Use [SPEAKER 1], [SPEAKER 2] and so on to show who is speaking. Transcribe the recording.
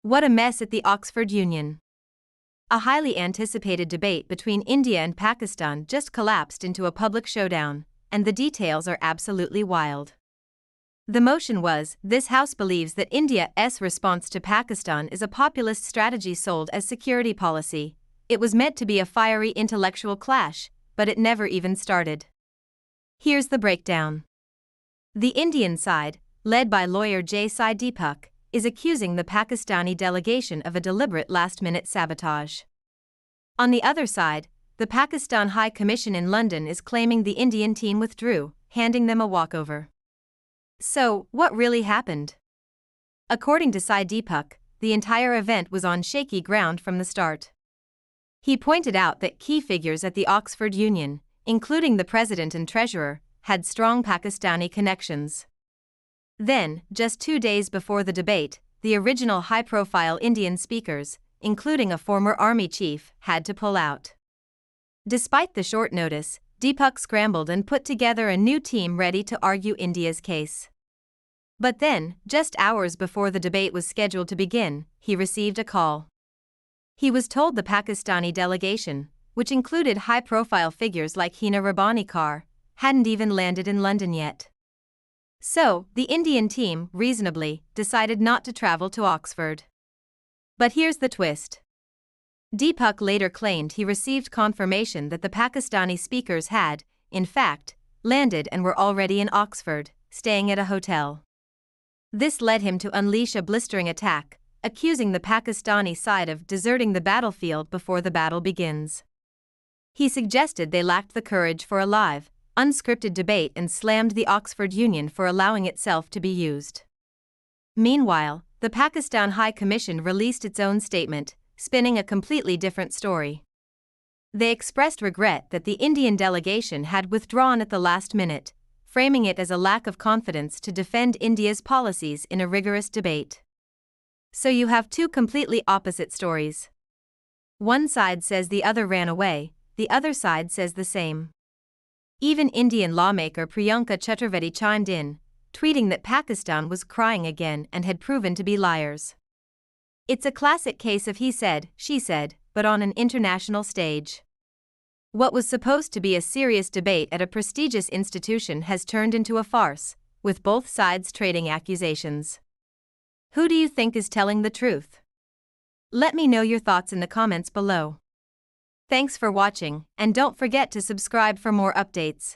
[SPEAKER 1] What a mess at the Oxford Union. A highly anticipated debate between India and Pakistan just collapsed into a public showdown, and the details are absolutely wild. The motion was, this House believes that India's response to Pakistan is a populist strategy sold as security policy. It was meant to be a fiery intellectual clash, but it never even started. Here's the breakdown. The Indian side, led by lawyer J Sai Deepak, is accusing the Pakistani delegation of a deliberate last-minute sabotage. On the other side, the Pakistan High Commission in London is claiming the Indian team withdrew, handing them a walkover. So, what really happened? According to Sai Deepak, the entire event was on shaky ground from the start. He pointed out that key figures at the Oxford Union, including the president and treasurer, had strong Pakistani connections. Then, just 2 days before the debate, the original high-profile Indian speakers, including a former army chief, had to pull out. Despite the short notice, Deepak scrambled and put together a new team ready to argue India's case. But then, just hours before the debate was scheduled to begin, he received a call. He was told the Pakistani delegation, which included high-profile figures like Hina Rabbani Khar, hadn't even landed in London yet. So, the Indian team, reasonably, decided not to travel to Oxford. But here's the twist. Deepak later claimed he received confirmation that the Pakistani speakers had, in fact, landed and were already in Oxford, staying at a hotel. This led him to unleash a blistering attack, accusing the Pakistani side of deserting the battlefield before the battle begins. He suggested they lacked the courage for a live, unscripted debate and slammed the Oxford Union for allowing itself to be used. Meanwhile, the Pakistan High Commission released its own statement, spinning a completely different story. They expressed regret that the Indian delegation had withdrawn at the last minute, framing it as a lack of confidence to defend India's policies in a rigorous debate. So you have two completely opposite stories. One side says the other ran away, the other side says the same. Even Indian lawmaker Priyanka Chaturvedi chimed in, tweeting that Pakistan was crying again and had proven to be liars. It's a classic case of he said, she said, but on an international stage. What was supposed to be a serious debate at a prestigious institution has turned into a farce, with both sides trading accusations. Who do you think is telling the truth? Let me know your thoughts in the comments below. Thanks for watching, and don't forget to subscribe for more updates.